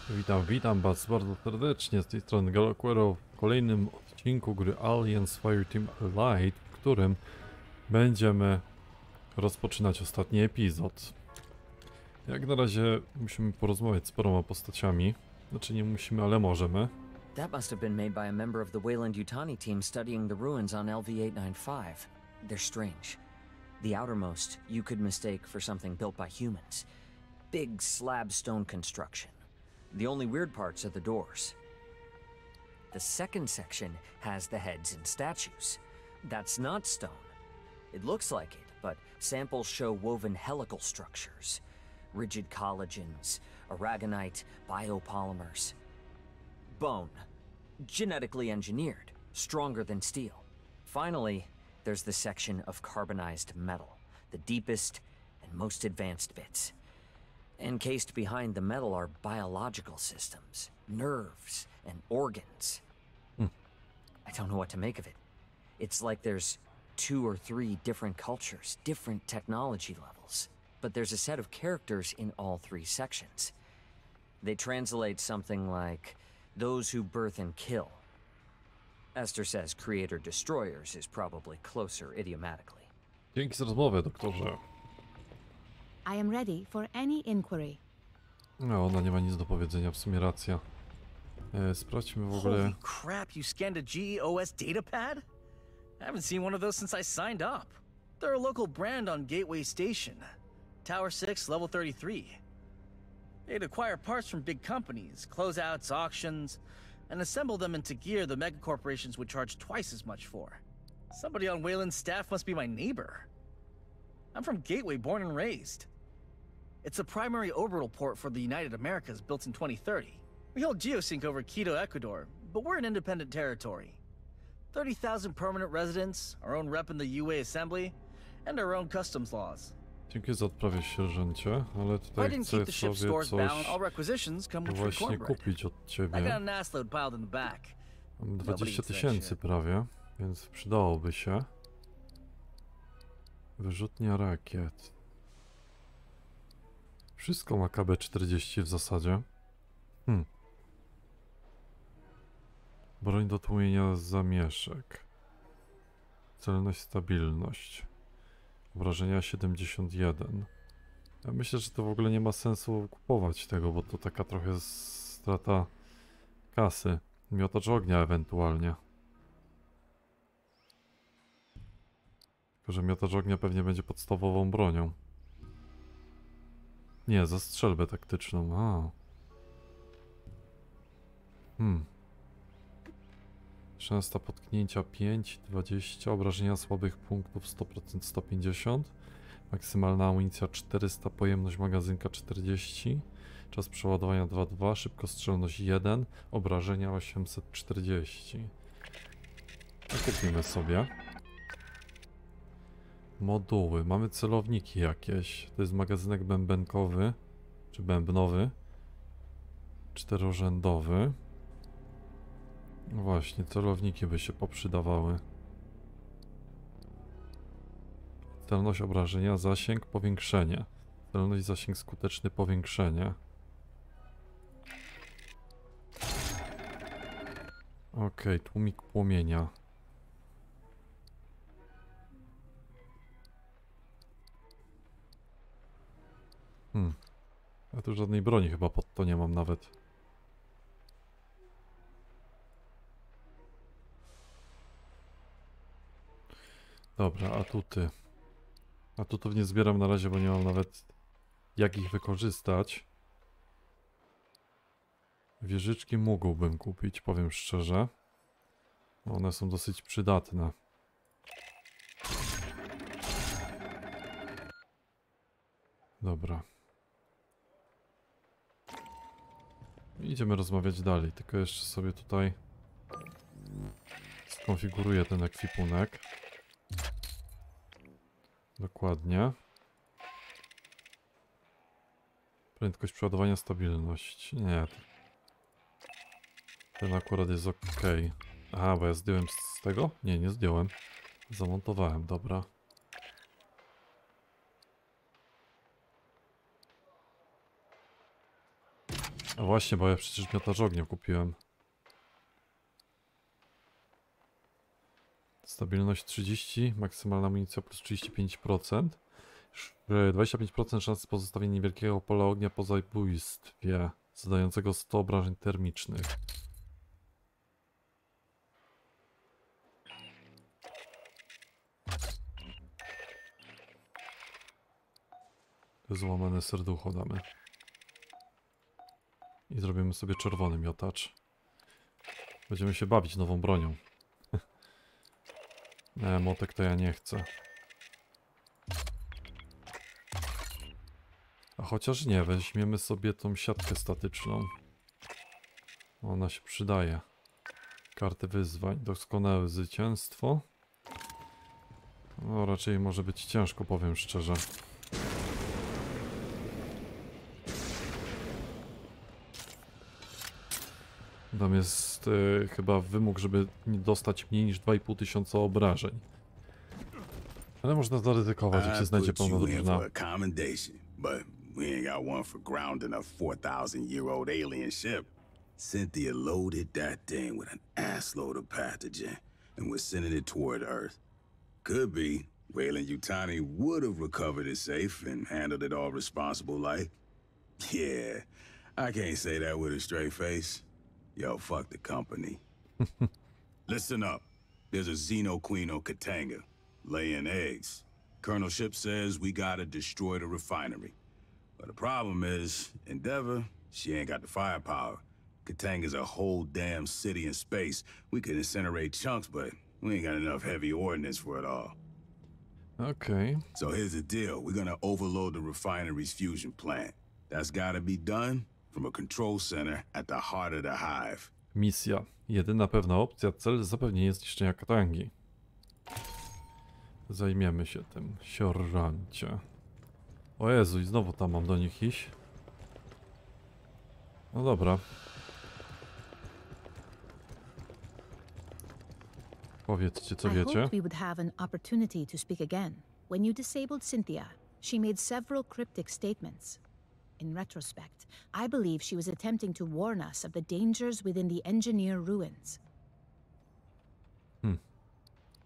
Witam was bardzo serdecznie, z tej strony Ngelo Querro w kolejnym odcinku gry Aliens Fireteam Light, w którym będziemy rozpoczynać ostatni epizod. Jak na razie musimy porozmawiać z paroma postaciami, znaczy nie musimy, ale możemy. That must have been made by a member of the Weyland-Yutani team studying the ruins on LV-895. They're strange. The outermost you could mistake for something built by humans. Big slab stone construction. The only weird parts are the doors. The second section has the heads and statues. That's not stone. It looks like it, but samples show woven helical structures. Rigid collagens, aragonite, biopolymers. Bone. Genetically engineered, stronger than steel. Finally, there's the section of carbonized metal, the deepest and most advanced bits. Encased behind the metal are biological systems, nerves, and organs. I don't know what to make of it. It's like there's 2 or 3 different cultures, different technology levels. But there's a set of characters in all 3 sections. They translate something like, those who birth and kill. Esther says creator-destroyers is probably closer idiomatically. Dzięki za rozmowę, doktorze. I am ready for any inquiry. No, ona nie ma nic do powiedzenia, w sumie racja. Sprawdźmy w ogóle... Holy crap, you scanned a GEOS datapad? I haven't seen one of those since I signed up. They're a local brand on Gateway Station. Tower 6, level 33. They'd acquire parts from big companies, closeouts, auctions, and assemble them into gear the megacorporations would charge twice as much for. Somebody on Wayland's staff must be my neighbor. I'm from Gateway, born and raised. It's a primary orbital port for the United Americas built in 2030. We hold geosync over Quito, Ecuador, but we're an independent territory. 30,000 permanent residents, our own rep in the UA Assembly, and our own customs laws. Dziękuję za odprawie, sierżancie, ale If I tutaj didn't chcę keep the ship's sobie stores bound, coś all requisitions come with free właśnie cornbread. kupić od I got ciebie. an ass load piled in the back. Mam Nobody 20 eats that tysięcy shit. prawie, więc przydałoby się. Wyrzutnia rakiet. Wszystko ma KB-40 w zasadzie. Broń do tłumienia zamieszek. Celność, stabilność. Obrażenia 71. Ja myślę, że to w ogóle nie ma sensu kupować tego, bo to taka trochę strata kasy. Miotacz ognia ewentualnie. Tylko że miotacz ognia pewnie będzie podstawową bronią. Nie, za strzelbę taktyczną. A. Szansa potknięcia 5, 20, obrażenia słabych punktów 100%, 150. Maksymalna amunicja 400, pojemność magazynka 40. Czas przeładowania 2,2, szybkostrzelność 1, obrażenia 840. Kupimy sobie. Moduły. Mamy celowniki jakieś. To jest magazynek bębenkowy, czy bębnowy. 4-rzędowy. No właśnie, celowniki by się poprzydawały. Celność obrażenia, zasięg, powiększenie. Celność, zasięg skuteczny, powiększenie. Okej, tłumik płomienia. Ja tu żadnej broni chyba pod to nie mam nawet. Dobra, atuty. Atutów nie zbieram na razie, bo nie mam nawet jak ich wykorzystać. Wieżyczki mógłbym kupić, powiem szczerze. One są dosyć przydatne. Dobra. Idziemy rozmawiać dalej, tylko jeszcze sobie tutaj skonfiguruję ten ekwipunek. Dokładnie. Prędkość przeładowania, stabilność. Nie. Ten akurat jest ok. Aha, bo ja zdjąłem z tego? Nie, nie zdjąłem. Zamontowałem, dobra. A właśnie, bo ja przecież miotacz ognia kupiłem. Stabilność 30, maksymalna amunicja plus 35%. 25% szans pozostawienia niewielkiego pola ognia po zabójstwie, zadającego 100 obrażeń termicznych. Złamane serducho damy. I zrobimy sobie czerwony miotacz. Będziemy się bawić nową bronią. Nie, motek to ja nie chcę. A chociaż nie, weźmiemy sobie tą siatkę statyczną. Ona się przydaje. Karty wyzwań, doskonałe zwycięstwo. No raczej może być ciężko, powiem szczerze. Tam jest chyba wymóg, żeby nie dostać mniej niż 2500 obrażeń. Ale można zaryzykować, jak się znajdzie pełna drużyna. We ain't got one for grounding a 4,000-year-old alien ship. Cynthia loaded that thing with an assload of pathogen, and we're sending it toward Earth. Could be Weyland-Yutani would have recovered it safe and handled it all responsible like. Yeah, I can't say that with a straight face. Yo, fuck the company. Listen up. There's a Xeno Queen on Katanga, laying eggs. Colonel Ship says we gotta destroy the refinery. But the problem is, Endeavor, she ain't got the firepower. Katanga's a whole damn city in space. We could incinerate chunks, but we ain't got enough heavy ordnance for it all. Okay. So here's the deal. We're gonna overload the refinery's fusion plant. That's gotta be done from a control center at the heart of the hive. Misja. Jedyna pewna opcja, cel zapewnienie zniszczenia Katangi. Zajmiemy się tym, sierżancie. O Jezu, i znowu tam mam do nich iść. No dobra. Powiedzcie, co I wiecie. hoped we would have an opportunity to speak again. When you disabled Cynthia, she made several cryptic statements. In retrospect, I believe she was attempting to warn us of the dangers within the engineer ruins.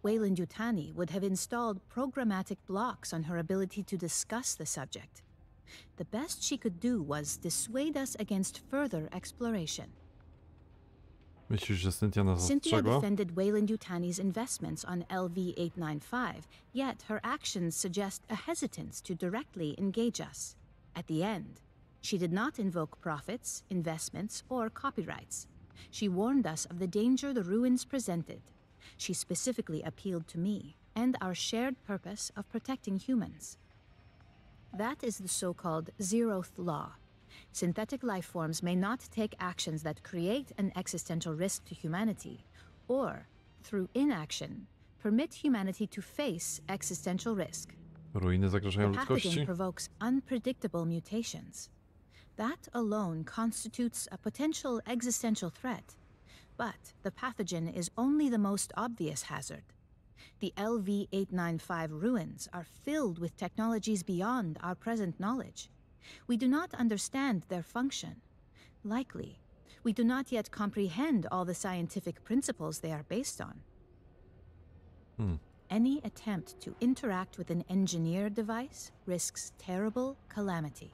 Weyland-Yutani would have installed programmatic blocks on her ability to discuss the subject. The best she could do was dissuade us against further exploration. Myślisz, że Cynthia nas Cynthia ostrzegła? defended Weyland-Yutani's investments on LV-895, yet her actions suggest a hesitance to directly engage us. At the end, she did not invoke profits, investments, or copyrights. She warned us of the danger the ruins presented. She specifically appealed to me and our shared purpose of protecting humans. That is the so-called zeroth law. Synthetic life forms may not take actions that create an existential risk to humanity, or, through inaction, permit humanity to face existential risk. Ruiny zagrażają The ludzkości? pathogen provokes unpredictable mutations. That alone constitutes a potential existential threat. But the pathogen is only the most obvious hazard. The LV-895 ruins are filled with technologies beyond our present knowledge. We do not understand their function. Likely, we do not yet comprehend all the scientific principles they are based on. Any attempt to interact with an engineered device risks terrible calamity.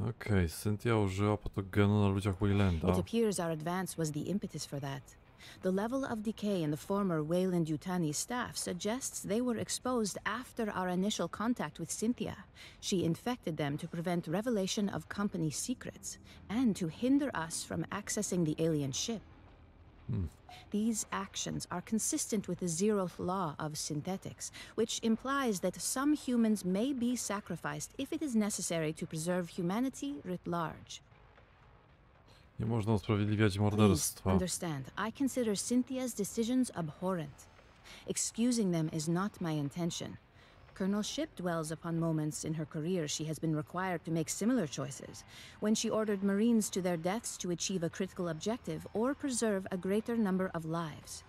Okej, Cynthia użyła patogenu na ludziach Weylanda. It appears our advance was the impetus for that. The level of decay in the former Weyland-Yutani staff suggests they were exposed after our initial contact with Cynthia. She infected them to prevent revelation of company secrets and to hinder us from accessing the alien ship. These actions are consistent with the zeroth law of synthetics, which implies that some humans may be sacrificed if it is necessary to preserve humanity writ large. Nie można usprawiedliwiać Please morderstwa. understand, I consider Cynthia's decisions abhorrent. Excusing them is not my intention. Colonel Ship dwells upon moments in her career she has been required to make similar choices, when she ordered Marines to their deaths to achieve a critical objective or preserve a greater number of lives.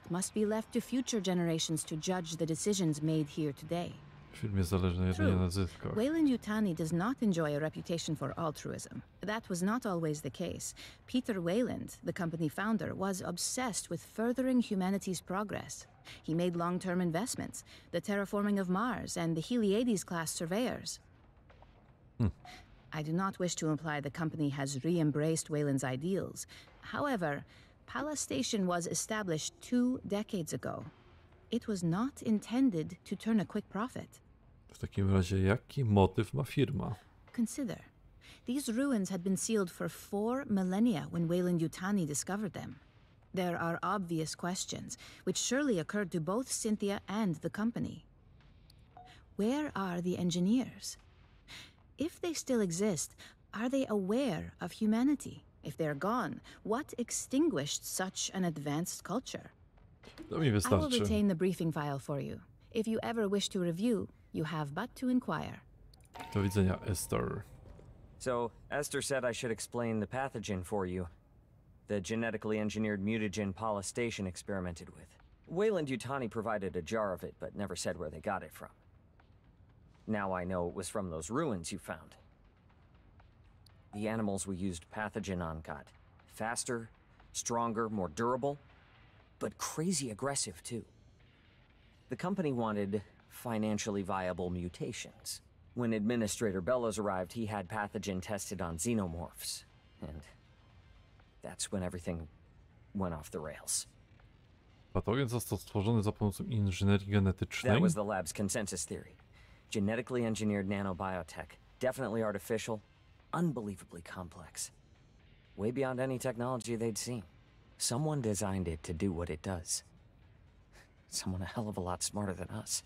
It must be left to future generations to judge the decisions made here today. Film jest zależny jedynie True. na zyskach. Weyland-Yutani does not enjoy a reputation for altruism. That was not always the case. Peter Weyland, the company founder, was obsessed with furthering humanity's progress. He made long-term investments, the terraforming of Mars and the Heliades-class surveyors. I do not wish to imply the company has re-embraced Weyland's ideals. However, Pala Station was established 2 decades ago. It was not intended to turn a quick profit. W takim razie, jaki motyw ma firma? Consider, these ruins had been sealed for 4 millennia when Weyland-Yutani discovered them. There are obvious questions, which surely occurred to both Cynthia and the company. Where are the engineers? If they still exist, are they aware of humanity? If they're gone, what extinguished such an advanced culture? To mi I will wystarczy. retain the briefing file for you. If you ever wish to review, you have but to inquire. Do widzenia, Esther. So, Esther said I should explain the pathogen for you. The genetically engineered mutagen Pala Station experimented with. Weyland-Yutani provided a jar of it, but never said where they got it from. Now I know it was from those ruins you found. The animals we used pathogen on got faster, stronger, more durable, but crazy aggressive too. The company wanted financially viable mutations. When Administrator Bellows arrived, he had pathogen tested on xenomorphs, and that's when everything went off the rails. Patogen został stworzony za pomocą inżynierii genetycznej. That was the lab's consensus theory. Genetically engineered nanobiotech, definitely artificial, unbelievably complex. Way beyond any technology they'd seen. Someone designed it to do what it does. Someone a hell of a lot smarter than us.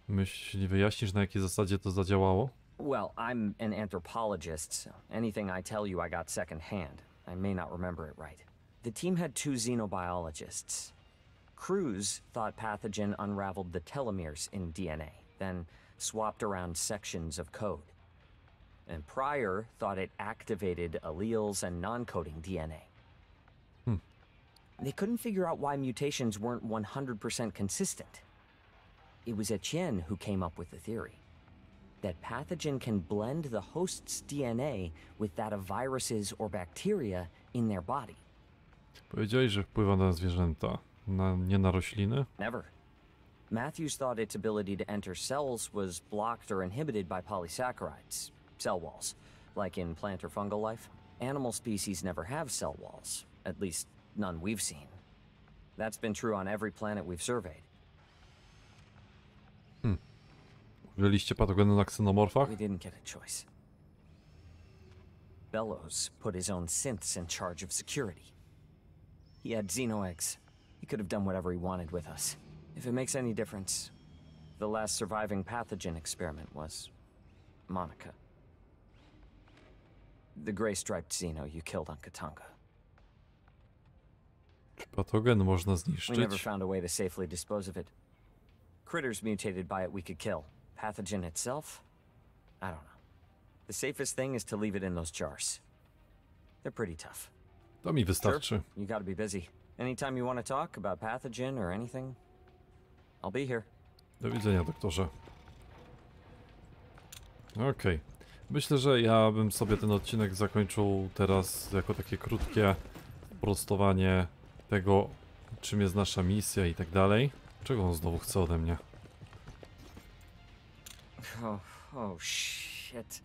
Myśli, wyjaśnisz, na jakiej zasadzie to zadziałało? Well, I'm an anthropologist, so anything I tell you I got secondhand. I may not remember it right. The team had 2 xenobiologists. Cruz thought pathogen unraveled the telomeres in DNA, then swapped around sections of code. And Pryor thought it activated alleles and non-coding DNA. They couldn't figure out why mutations weren't 100% consistent. It was Etienne who came up with the theory that pathogen can blend the host's DNA with that of viruses or bacteria in their body. Powiedziałeś, że wpływa na zwierzęta, nie na rośliny? Never. Matthews thought its ability to enter cells was blocked or inhibited by polysaccharides, cell walls, like in plant or fungal life. Animal species never have cell walls, at least none we've seen. That's been true on every planet we've surveyed. Użyliście patogenu na ksenomorfach? We didn't get a choice. Bellows put his own synths in charge of security. He had xenoeggs. He could have done whatever he wanted with us. If it makes any difference, the last surviving pathogen experiment was Monica. The gray-striped xeno you killed on Katanga. Patogen można We never zniszczyć. found a way to safely dispose of it. Critters mutated by it we could kill. Pathogen itself? I don't know. The safest thing is to leave it in those jars. They're pretty tough. To mi wystarczy. You gotta be busy. Anytime you want to talk about pathogen or anything, I'll be here. Do widzenia, doktorze. Okej. Myślę, że ja bym sobie ten odcinek zakończył teraz jako takie krótkie prostowanie tego, czym jest nasza misja i tak dalej. Czego on znowu chce ode mnie? Oh shit.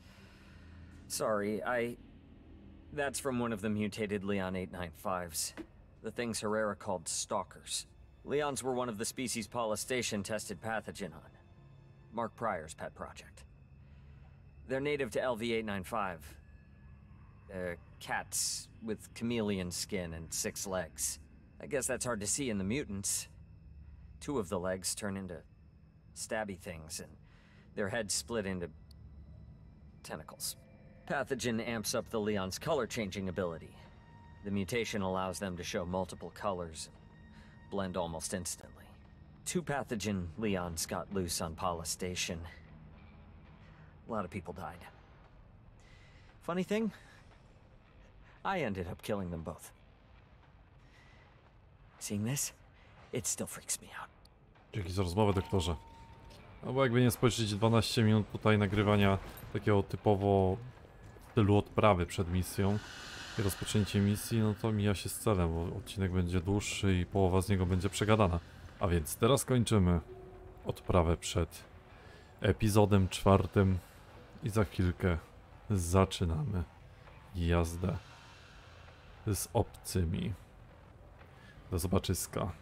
Sorry, That's from one of the mutated Leon 895s. The things Herrera called stalkers. Leons were one of the species Paula Station tested pathogen on. Mark Pryor's pet project. They're native to LV-895. They're cats with chameleon skin and 6 legs. I guess that's hard to see in the mutants. 2 of the legs turn into stabby things, and their heads split into tentacles. Pathogen amps up the Leon's color-changing ability. The mutation allows them to show multiple colors and blend almost instantly. 2 pathogen Leons got loose on Paula Station. A lot of people died. Funny thing, I ended up killing them both. Seeing this, it still freaks me out. Dzięki za rozmowę, doktorze. No bo jakby nie spojrzeć, 12 minut tutaj nagrywania takiego typowo w stylu odprawy przed misją i rozpoczęcie misji, no to mija się z celem, bo odcinek będzie dłuższy i połowa z niego będzie przegadana. A więc teraz kończymy odprawę przed epizodem 4 i za chwilkę zaczynamy jazdę z obcymi. Do zobaczyska.